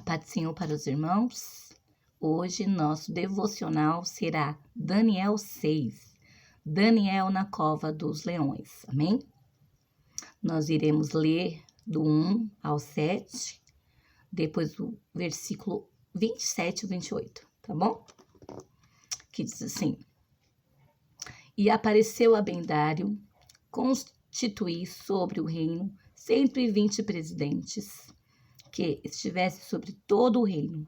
Paz do Senhor para os irmãos. Hoje nosso devocional será Daniel 6, Daniel na cova dos leões, amém? Nós iremos ler do 1 ao 7, depois do versículo 27 e 28, tá bom? Que diz assim: E apareceu Abendário, constituí sobre o reino 120 presidentes, que estivesse sobre todo o reino,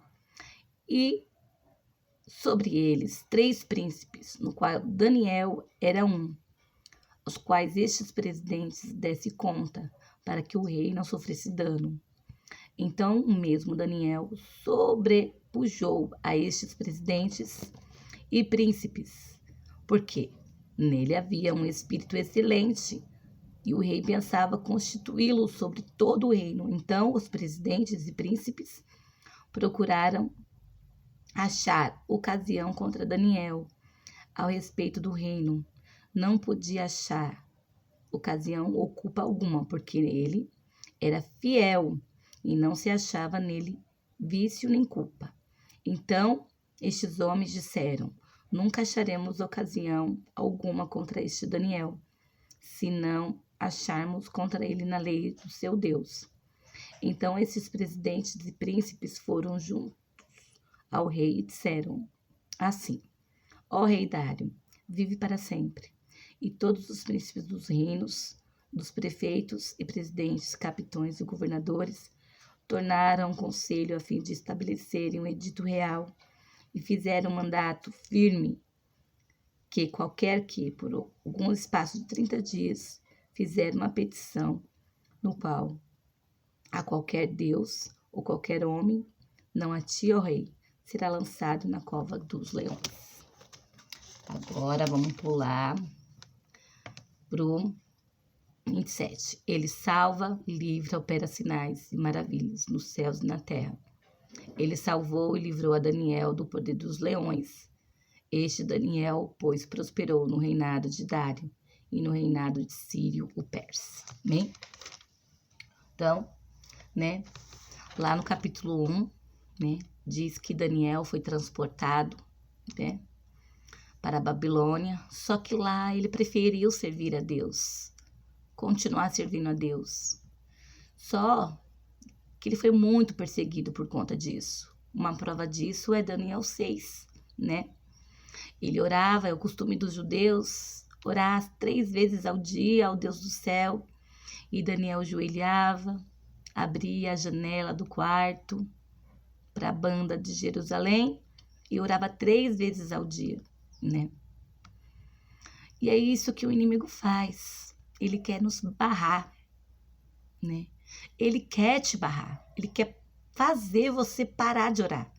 e sobre eles 3 príncipes, no qual Daniel era um, os quais estes presidentes desse conta, para que o rei não sofresse dano. Então o mesmo Daniel sobrepujou a estes presidentes e príncipes, porque nele havia um espírito excelente, e o rei pensava constituí-lo sobre todo o reino. Então os presidentes e príncipes procuraram achar ocasião contra Daniel ao respeito do reino. Não podia achar ocasião ou culpa alguma, porque ele era fiel e não se achava nele vício nem culpa. Então estes homens disseram: Nunca acharemos ocasião alguma contra este Daniel, se não acharmos contra ele na lei do seu Deus. Então esses presidentes e príncipes foram juntos ao rei e disseram assim: Ó rei Dário, vive para sempre. E todos os príncipes dos reinos, dos prefeitos e presidentes, capitões e governadores tornaram um conselho a fim de estabelecerem um edito real e fizeram um mandato firme que qualquer que, por algum espaço de 30 dias, fizer uma petição no qual a qualquer Deus ou qualquer homem, não a ti, ó rei, será lançado na cova dos leões. Agora vamos pular pro 27. Ele salva, livra, opera sinais e maravilhas nos céus e na terra. Ele salvou e livrou a Daniel do poder dos leões. Este Daniel, pois, prosperou no reinado de Dário e no reinado de Círio, o persa. Amém? Então, lá no capítulo 1, diz que Daniel foi transportado, para a Babilônia, só que lá ele preferiu servir a Deus, continuar servindo a Deus. Só que ele foi muito perseguido por conta disso. Uma prova disso é Daniel 6, Ele orava, é o costume dos judeus, orar 3 vezes ao dia ao Deus do céu. E Daniel ajoelhava, abria a janela do quarto para a banda de Jerusalém e orava 3 vezes ao dia, E é isso que o inimigo faz. Ele quer nos barrar, Ele quer te barrar. Ele quer fazer você parar de orar.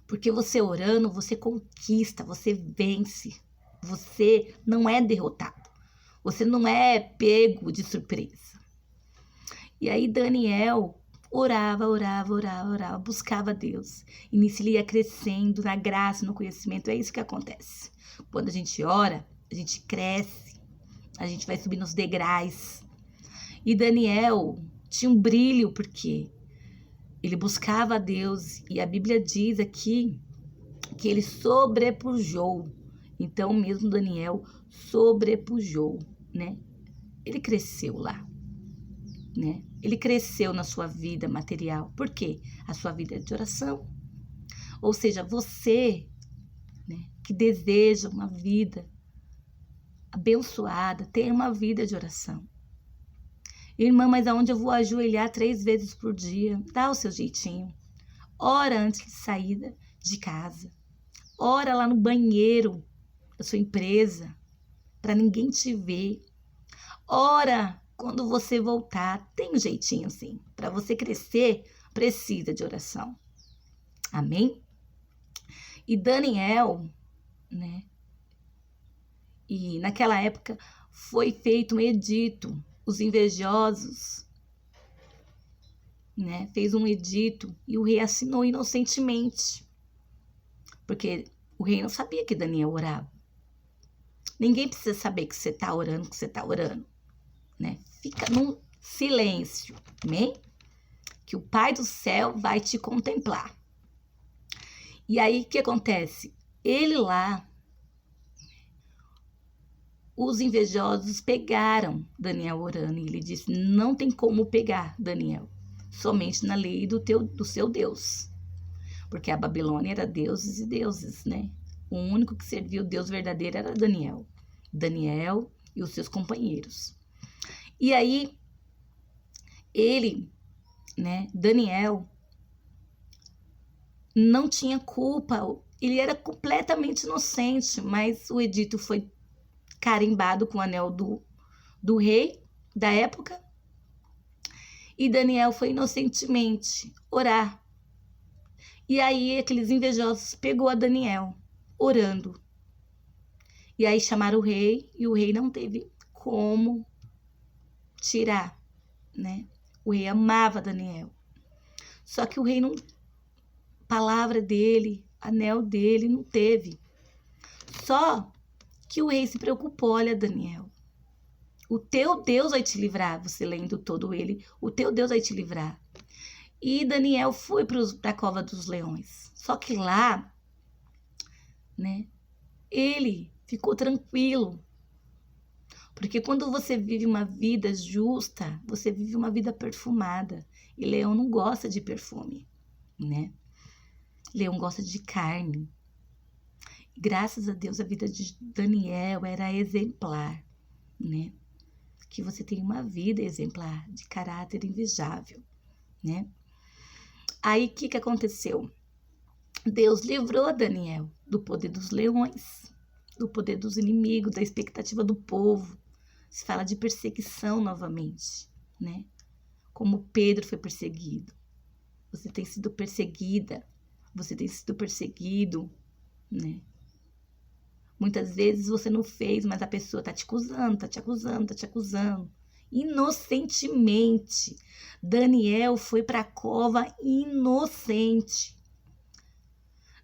Porque você orando, você conquista, você vence. Você não é derrotado. Você não é pego de surpresa. E aí Daniel orava, buscava Deus. E nisso ele ia crescendo na graça, no conhecimento. É isso que acontece. Quando a gente ora, a gente cresce. A gente vai subir nos degraus. E Daniel tinha um brilho porque ele buscava a Deus. E a Bíblia diz aqui que ele sobrepujou. Então mesmo Daniel sobrepujou, Ele cresceu lá, Ele cresceu na sua vida material. Por quê? A sua vida é de oração. Ou seja, você, que deseja uma vida abençoada, tenha uma vida de oração. Irmã, mas aonde eu vou ajoelhar 3 vezes por dia? Dá o seu jeitinho. Ora antes de sair de casa. Ora lá no banheiro da sua empresa, para ninguém te ver. Ora quando você voltar. Tem um jeitinho, sim. Para você crescer, precisa de oração. Amém? E Daniel, E naquela época foi feito um edito. Os invejosos, fez um edito e o rei assinou inocentemente. Porque o rei não sabia que Daniel orava. Ninguém precisa saber que você está orando, Fica num silêncio, amém? que o Pai do céu vai te contemplar. E aí, o que acontece? Ele lá, os invejosos pegaram Daniel orando e ele disse, não tem como pegar Daniel, somente na lei do seu Deus. Porque a Babilônia era deuses e deuses, né? O único que servia o Deus verdadeiro era Daniel. Daniel e os seus companheiros. E aí, ele, né, Daniel, não tinha culpa. Ele era completamente inocente, mas o edito foi carimbado com o anel do rei da época. E Daniel foi inocentemente orar. E aí aqueles invejosos pegou a Daniel orando. E aí chamaram o rei e o rei não teve como tirar, né? O rei amava Daniel. Só que o rei não, palavra dele, anel dele não teve. Só que o rei se preocupou, olha, Daniel, o teu Deus vai te livrar, você lendo todo ele, o teu Deus vai te livrar. E Daniel foi para a cova dos leões. Só que lá, né, ele ficou tranquilo. Porque quando você vive uma vida justa, você vive uma vida perfumada. E leão não gosta de perfume, né? Leão gosta de carne. Graças a Deus, a vida de Daniel era exemplar, né? Que você tem uma vida exemplar, de caráter invejável, né? Aí, o que aconteceu? Deus livrou Daniel do poder dos leões, do poder dos inimigos, da expectativa do povo. Se fala de perseguição novamente, né? Como Pedro foi perseguido. Você tem sido perseguida, você tem sido perseguido, né? Muitas vezes você não fez, mas a pessoa está te acusando, está te acusando, está te acusando. Inocentemente. Daniel foi para a cova inocente.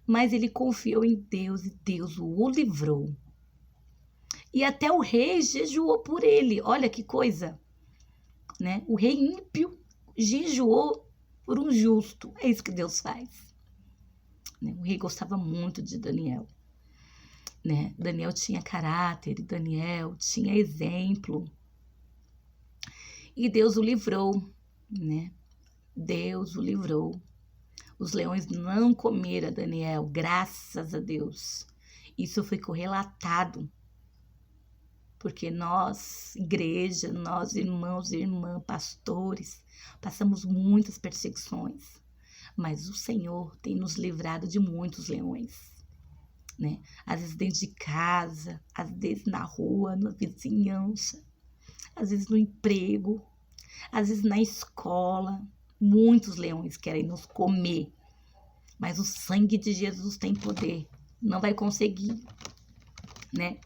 Mas ele confiou em Deus e Deus o livrou. E até o rei jejuou por ele. Olha que coisa, né? O rei ímpio jejuou por um justo. É isso que Deus faz. O rei gostava muito de Daniel. Né? Daniel tinha caráter, Daniel tinha exemplo. E Deus o livrou, né? Deus o livrou. Os leões não comeram Daniel, graças a Deus. Isso foi correlatado. Porque nós, igreja, nós irmãos e irmãs, pastores, passamos muitas perseguições. Mas o Senhor tem nos livrado de muitos leões. Né? Às vezes dentro de casa, às vezes na rua, na vizinhança, às vezes no emprego, às vezes na escola. Muitos leões querem nos comer, mas o sangue de Jesus tem poder, não vai conseguir, né?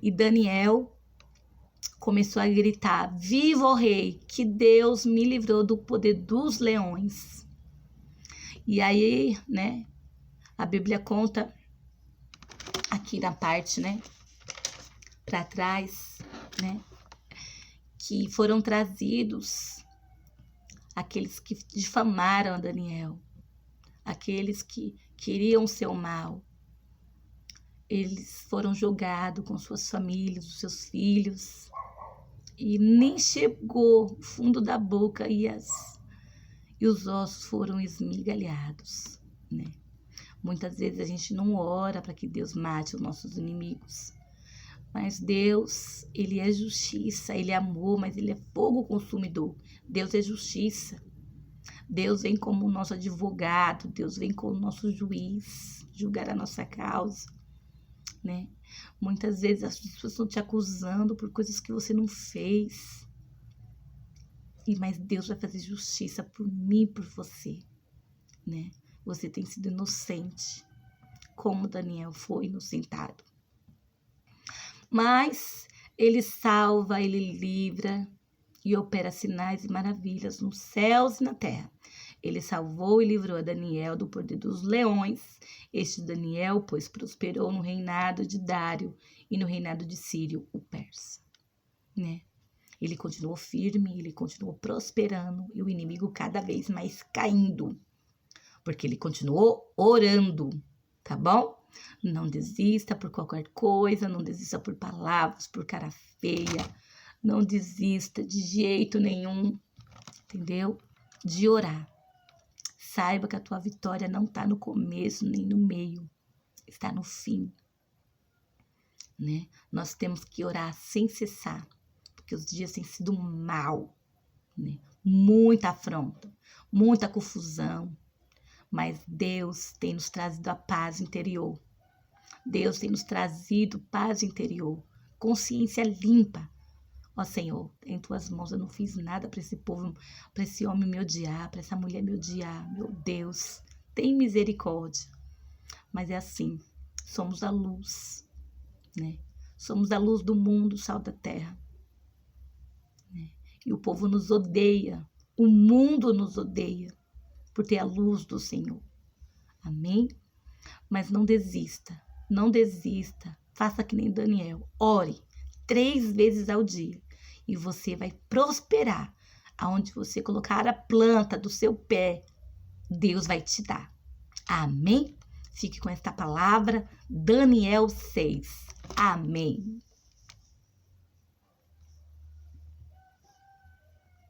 E Daniel começou a gritar, viva o rei, que Deus me livrou do poder dos leões. E aí, né, a Bíblia conta aqui na parte, né, para trás, né, que foram trazidos aqueles que difamaram a Daniel, aqueles que queriam o seu mal. Eles foram julgados com suas famílias, os seus filhos, e nem chegou o fundo da boca e os ossos foram esmigalhados, né? Muitas vezes a gente não ora para que Deus mate os nossos inimigos. Mas Deus, Ele é justiça, Ele é amor, mas Ele é fogo consumidor. Deus é justiça. Deus vem como o nosso advogado, Deus vem como o nosso juiz, julgar a nossa causa, né? Muitas vezes as pessoas estão te acusando por coisas que você não fez. Mas Deus vai fazer justiça por mim e por você, né? Você tem sido inocente, como Daniel foi inocentado. Mas Ele salva, Ele livra e opera sinais e maravilhas nos céus e na terra. Ele salvou e livrou a Daniel do poder dos leões. Este Daniel, pois, prosperou no reinado de Dário e no reinado de Círio, o persa, né? Ele continuou firme, ele continuou prosperando e o inimigo cada vez mais caindo, porque ele continuou orando, tá bom? Não desista por qualquer coisa, não desista por palavras, por cara feia, não desista de jeito nenhum, entendeu? De orar. Saiba que a tua vitória não está no começo nem no meio, está no fim, né? Nós temos que orar sem cessar, porque os dias têm sido mal, né? Muita afronta, muita confusão, mas Deus tem nos trazido a paz interior. Deus tem nos trazido paz interior, consciência limpa. Ó Senhor, em tuas mãos eu não fiz nada para esse povo, para esse homem me odiar, para essa mulher me odiar. Meu Deus, tem misericórdia. Mas é assim, somos a luz, né? Somos a luz do mundo, sal da terra. Né? E o povo nos odeia, o mundo nos odeia por ter a luz do Senhor. Amém? Mas não desista, não desista. Faça que nem Daniel. Ore 3 vezes ao dia e você vai prosperar. Aonde você colocar a planta do seu pé, Deus vai te dar. Amém? Fique com esta palavra, Daniel 6. Amém.